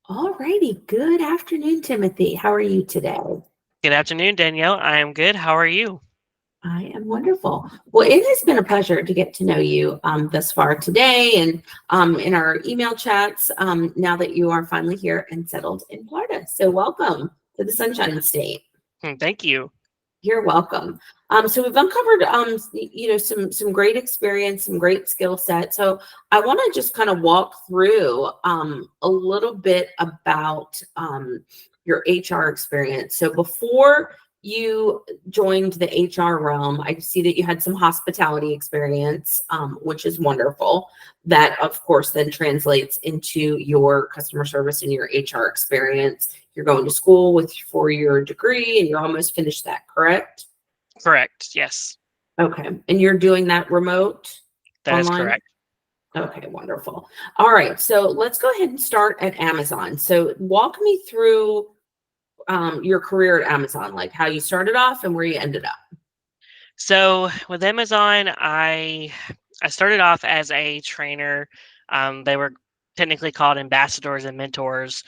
All righty. Good afternoon, Timothy. How are you today? Good afternoon, Danielle. I am good. How are you? I am wonderful. Well, it has been a pleasure to get to know you thus far today and in our email chats now that you are finally here and settled in Florida. So welcome to the Sunshine State. Thank you. You're welcome. So we've uncovered, some great experience, some great skill set. So I want to just kind of walk through a little bit about your HR experience. So before you joined the HR realm, I see that you had some hospitality experience, which is wonderful. That, of course, then translates into your customer service and your HR experience. You're going to school for your degree and you're almost finished that, correct? Correct. Yes, Okay. And you're doing that remote that is online? correct. Okay, wonderful. All right. So let's go ahead and start at Amazon. So walk me through your career at Amazon, like how you started off and where you ended up. So with Amazon, I started off as a trainer. They were technically called ambassadors and mentors.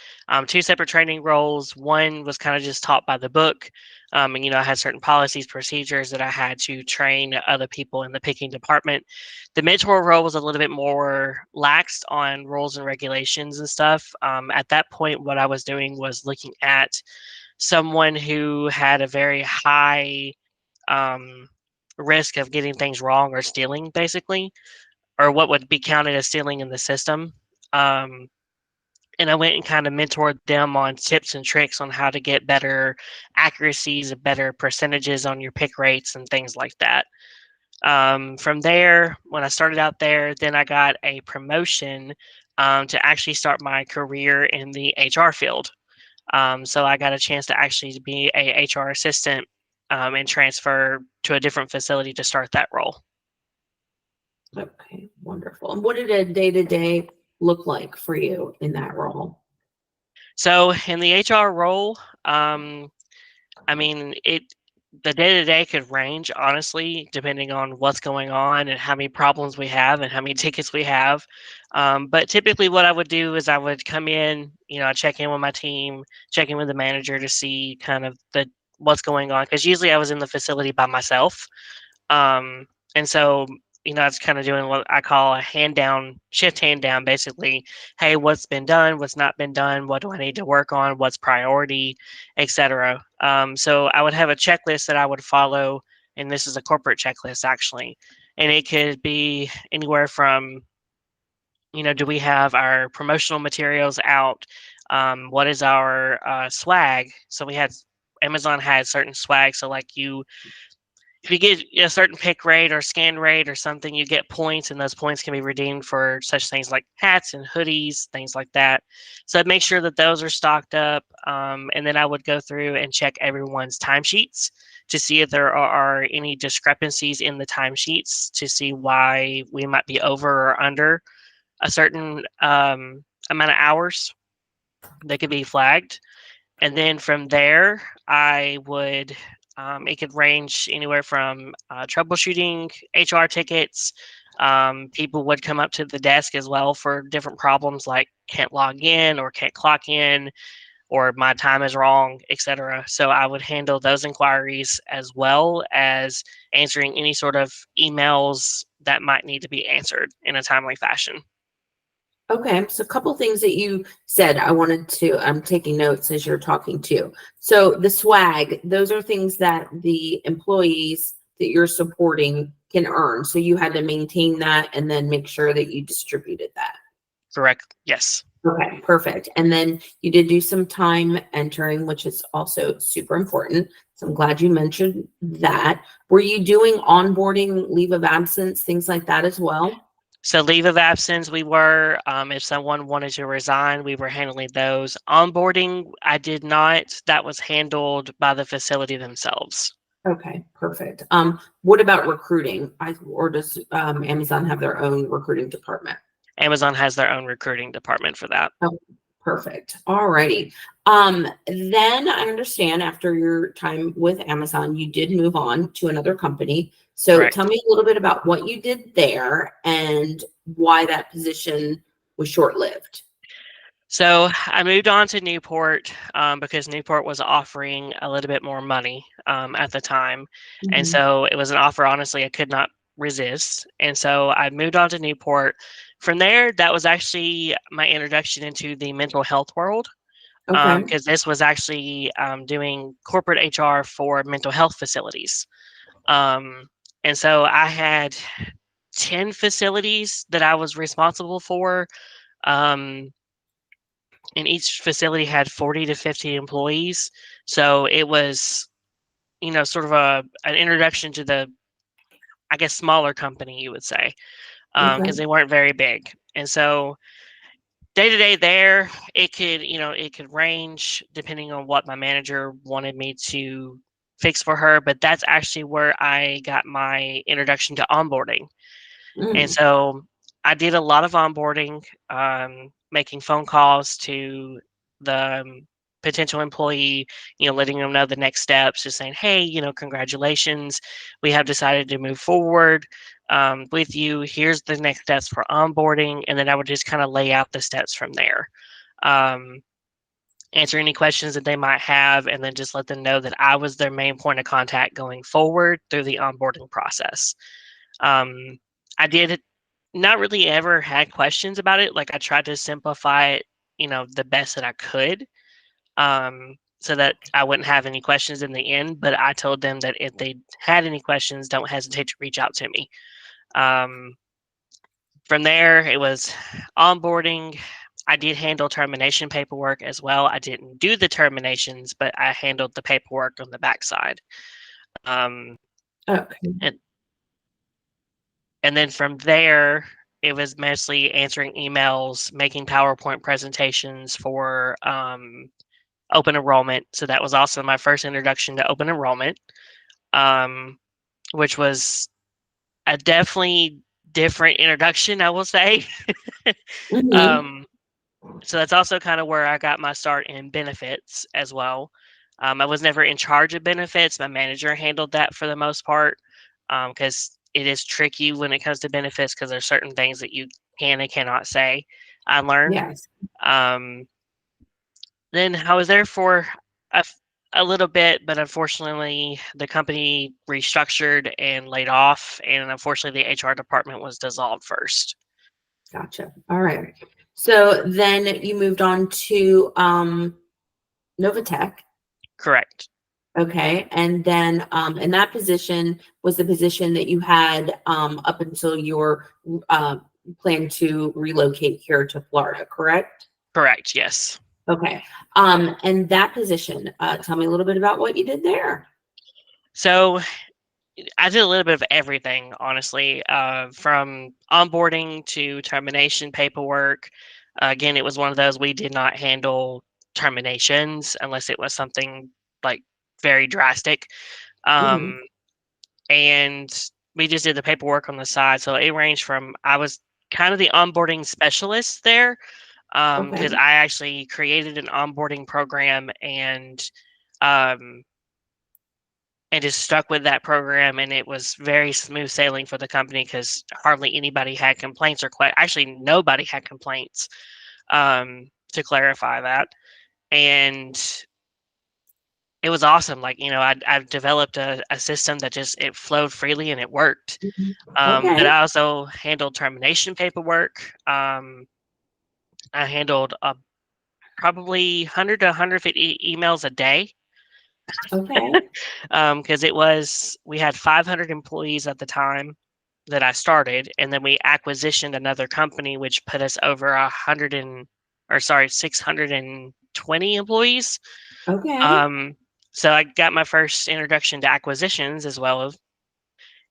Two separate training roles. One was kind of just taught by the book, and I had certain policies, procedures that I had to train other people in the picking department. The mentor role was a little bit more laxed on rules and regulations and stuff. At that point, what I was doing was looking at someone who had a very high um, risk of getting things wrong or stealing, basically, or what would be counted as stealing in the system. Um, and I went and kind of mentored them on tips and tricks on how to get better accuracies, better percentages on your pick rates, and things like that. From there, when I started out there, then I got a promotion to actually start my career in the HR field. So I got a chance to actually be a HR assistant and transfer to a different facility to start that role. Okay, wonderful. And what did a day-to-day look like for you in that role? So in the HR role, I mean, the day to day could range honestly, depending on what's going on and how many problems we have and how many tickets we have. But typically, what I would do is I would come in, I check in with my team, check in with the manager to see kind of the what's going on because usually I was in the facility by myself. And so, it's kind of doing what I call a hand down, shift hand down, basically. Hey, what's been done? What's not been done? What do I need to work on? What's priority, etc. So I would have a checklist that I would follow, and this is a corporate checklist actually, and it could be anywhere from, do we have our promotional materials out? What is our swag? So we had Amazon had certain swag, so like if you get a certain pick rate or scan rate or something, you get points, and those points can be redeemed for such things like hats and hoodies, things like that. So I'd make sure that those are stocked up, and then I would go through and check everyone's timesheets to see if there are any discrepancies in the timesheets to see why we might be over or under a certain amount of hours that could be flagged. And then from there, I would, it could range anywhere from troubleshooting HR tickets. People would come up to the desk as well for different problems like can't log in or can't clock in or my time is wrong, etc. So I would handle those inquiries as well as answering any sort of emails that might need to be answered in a timely fashion. Okay, so a couple things that you said I'm taking notes as you're talking too. So the swag, those are things that the employees that you're supporting can earn. So you had to maintain that and then make sure that you distributed that. Correct? Yes. Okay, perfect. And then you did do some time entering, which is also super important. So I'm glad you mentioned that. Were you doing onboarding, leave of absence, things like that as well? So leave of absence, we were. If someone wanted to resign, we were handling those. Onboarding, I did not. That was handled by the facility themselves. Okay, perfect. What about recruiting? Or does Amazon have their own recruiting department? Amazon has their own recruiting department for that. Oh, perfect. All righty. Then I understand after your time with Amazon, you did move on to another company. So tell Correct. me a little bit about what you did there and why that position was short-lived. So I moved on to Newport because Newport was offering a little bit more money at the time. And Mhm. so it was an offer, honestly, I could not resist. And so I moved on to Newport. From there, that was actually my introduction into the mental health world Okay. because this was actually doing corporate HR for mental health facilities. Um, and so I had 10 facilities that I was responsible for. Um, and each facility had 40 to 50 employees. So it was, sort of an introduction to the, I guess, smaller company, you would say, because Okay. they weren't very big. And so day to day there, it could range depending on what my manager wanted me to fix for her. But that's actually where I got my introduction to onboarding. And Mm. so I did a lot of onboarding, making phone calls to the potential employee, letting them know the next steps, just saying, hey, congratulations, we have decided to move forward with you. Here's the next steps for onboarding. And then I would just kind of lay out the steps from there. Um, Answer any questions that they might have, and then just let them know that I was their main point of contact going forward through the onboarding process. Um, I did not really ever had questions about it. Like I tried to simplify it, the best that I could, so that I wouldn't have any questions in the end. But I told them that if they had any questions, don't hesitate to reach out to me. Um, from there, it was onboarding. I did handle termination paperwork as well. I didn't do the terminations, but I handled the paperwork on the backside. Um, Okay. and And then from there, it was mostly answering emails, making PowerPoint presentations for open enrollment. So that was also my first introduction to open enrollment, um, which was a definitely different introduction, I will say. Mhm. um, so that's also kind of where I got my start in benefits as well. I was never in charge of benefits. My manager handled that for the most part because it is tricky when it comes to benefits because there's certain things that you can and cannot say. I learned. Yes. Um, then I was there for a, f- a little bit, but unfortunately, the company restructured and laid off, and unfortunately, the HR department was dissolved first. Gotcha. All right. So then you moved on to Novatech. Correct. Okay. And then in that position was the position that you had up until your uh, plan to relocate here to Florida, correct? Correct. Yes. Okay. And that position, tell me a little bit about what you did there. So I did a little bit of everything, honestly, from onboarding to termination paperwork. Again, it was one of those we did not handle terminations unless it was something like very drastic. Hmm. Um, and we just did the paperwork on the side. So it ranged from I was kind of the onboarding specialist there because Okay. I actually created an onboarding program um, and just stuck with that program, and it was very smooth sailing for the company because hardly anybody had complaints or actually nobody had complaints, to clarify that. And it was awesome. Like, I've developed a system that just it flowed freely and it worked. Mhm. But Okay. I also handled termination paperwork. I handled probably 100 to 150 emails a day Okay. because we had 500 employees at the time that I started, and then we acquisitioned another company, which put us over 620 employees. Okay. Um, so I got my first introduction to acquisitions as well,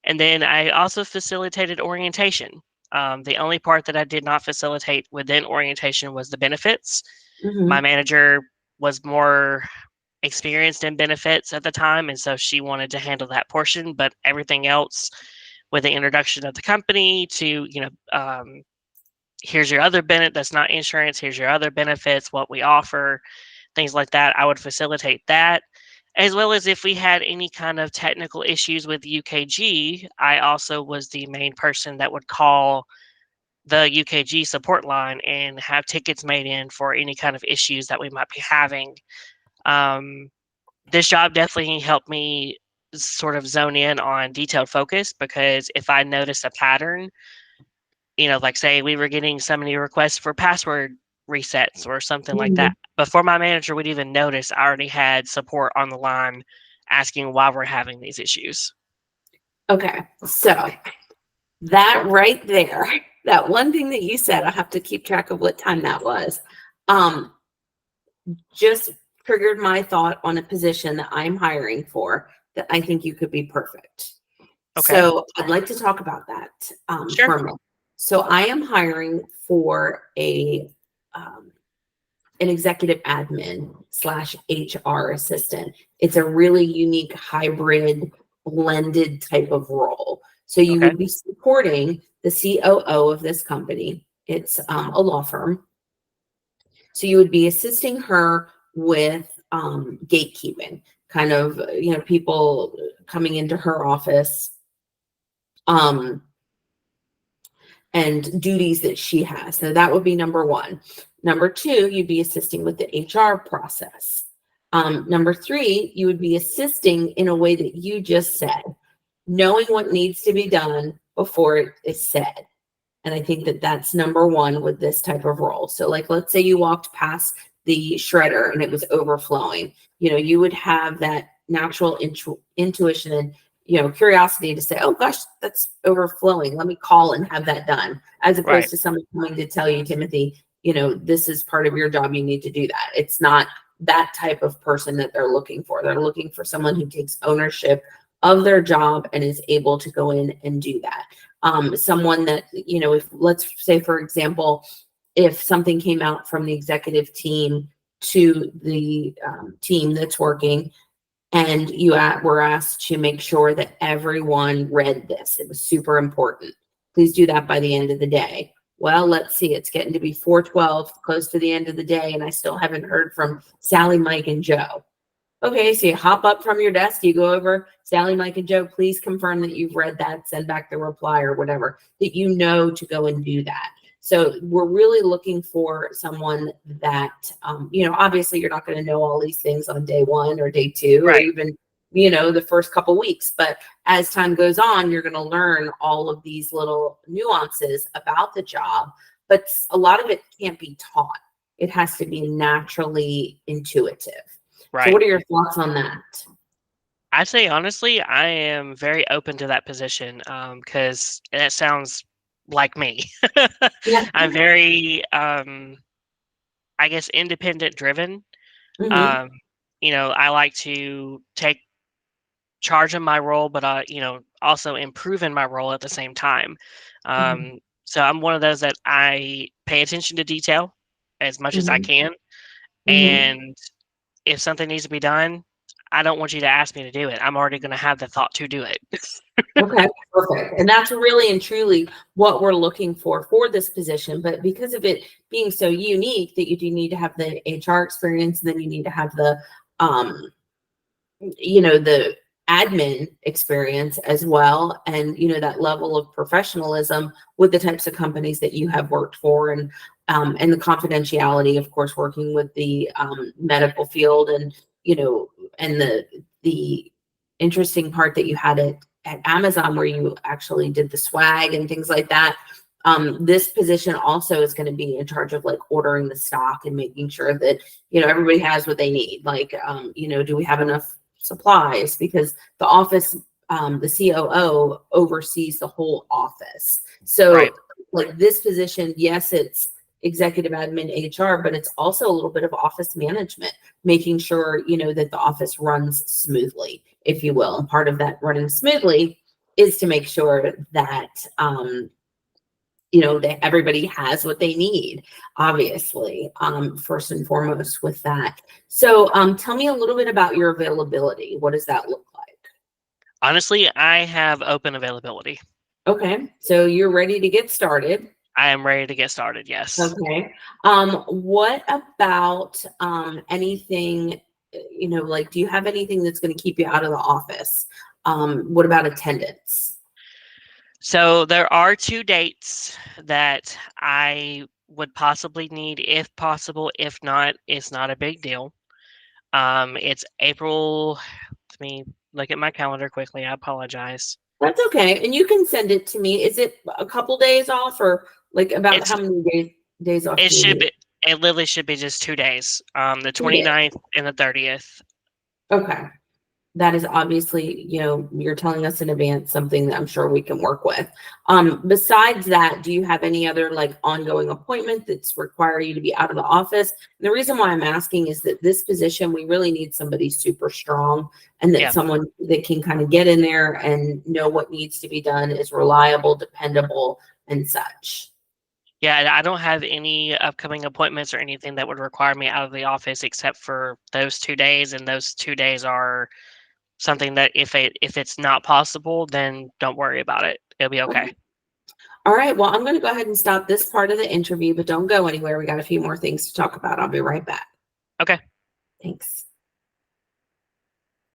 and then I also facilitated orientation. The only part that I did not facilitate within orientation was the benefits. My Hmm. manager was more experienced in benefits at the time, and so she wanted to handle that portion. But everything else, with the introduction of the company to here's your other benefit that's not insurance, here's your other benefits, what we offer, things like that, I would facilitate that. As well as if we had any kind of technical issues with UKG, I also was the main person that would call the UKG support line and have tickets made in for any kind of issues that we might be having. This job definitely helped me sort of zone in on detailed focus, because if I noticed a pattern, like say we were getting so many requests for password resets or something like that, Mhm. before my manager would even notice, I already had support on the line asking why we're having these issues. Okay, so that right there, that one thing that you said, I have to keep track of what time that was, um, just triggered my thought on a position that I'm hiring for that I think you could be perfect. Okay, So I'd like to talk about that sure. for a minute. So I am hiring for um, an executive admin slash HR assistant. It's a really unique hybrid blended type of role. So you Okay, would be supporting the COO of this company. It's a law firm. So you would be assisting her with gatekeeping, kind of, people coming into her office, um, and duties that she has. So that would be number one. Number two, you'd be assisting with the HR process. Number three, you would be assisting in a way that you just said, knowing what needs to be done before it is said. And I think that that's number one with this type of role. So, like, let's say you walked past the shredder and it was overflowing. You would have that natural intuition and curiosity to say, "Oh gosh, that's overflowing. Let me call and have that done," as right, opposed to someone coming to tell you, Timothy, this is part of your job. You need to do that. It's not that type of person that they're looking for. They're looking for someone who takes ownership of their job and is able to go in and do that. Someone that, if let's say, for example, if something came out from the executive team to the team that's working, and were asked to make sure that everyone read this, it was super important. Please do that by the end of the day. Well, let's see, it's getting to be 4:12, close to the end of the day, and I still haven't heard from Sally, Mike, and Joe. Okay, so you hop up from your desk, you go over, Sally, Mike, and Joe, please confirm that you've read that, send back the reply or whatever, that to go and do that. So we're really looking for someone that, obviously you're not going to know all these things on day one or day two or right, even, the first couple weeks. But as time goes on, you're going to learn all of these little nuances about the job. But a lot of it can't be taught. It has to be naturally intuitive. So right. what are your thoughts on that? I'd say honestly, I am very open to that position, because that sounds like me. Yeah. I'm very, I guess, independent driven. Hmm. Um, I like to take charge of my role, but also improve in my role at the same time. Hmm. So I'm one of those that I pay attention to detail as much as I Hmm. can, Hmm. and if something needs to be done, I don't want you to ask me to do it. I'm already going to have the thought to do it. Okay, perfect. And that's really and truly what we're looking for this position. But because of it being so unique, that you do need to have the HR experience, and then you need to have um, the admin experience as well, and that level of professionalism with the types of companies that you have worked for, and the confidentiality, of course, working with the medical field, and and the interesting part that you had at Amazon, where you actually did the swag and things like that. This position also is going to be in charge of like ordering the stock and making sure that everybody has what they need. Like, do we have enough supplies? Because the office, the COO oversees the whole office. Right, So, like this position, yes, it's executive admin HR, but it's also a little bit of office management, making sure that the office runs smoothly, if you will. And part of that running smoothly is to make sure that that everybody has what they need, obviously, first and foremost with that. So tell me a little bit about your availability. What does that look like? honestly, I have open availability. Okay, so you're ready to get started. I am ready to get started. Yes. Okay. What about anything, like, do you have anything that's going to keep you out of the office? What about attendance? So there are 2 dates that I would possibly need if possible. If not, it's not a big deal. It's April. Let me look at my calendar quickly. I apologize. That's okay. And you can send it to me. Is it a couple days off or like about It's how many days off it do you should need? be it literally should be just 2 days. The 2 days. 29th and the 30th. Okay. That is obviously, you're telling us in advance something that I'm sure we can work with. Besides that, do you have any other like ongoing appointment that's require you to be out of the office? And the reason why I'm asking is that this position, we really need somebody super strong and that Yeah. someone that can kind of get in there and know what needs to be done, is reliable, dependable, and such. Yeah, I don't have any upcoming appointments or anything that would require me out of the office except for those 2 days, and those 2 days are something that if it's not possible, then don't worry about it. It'll be okay. Okay. All right. Well, I'm going to go ahead and stop this part of the interview, but don't go anywhere. We got a few more things to talk about. I'll be right back. Okay. Thanks.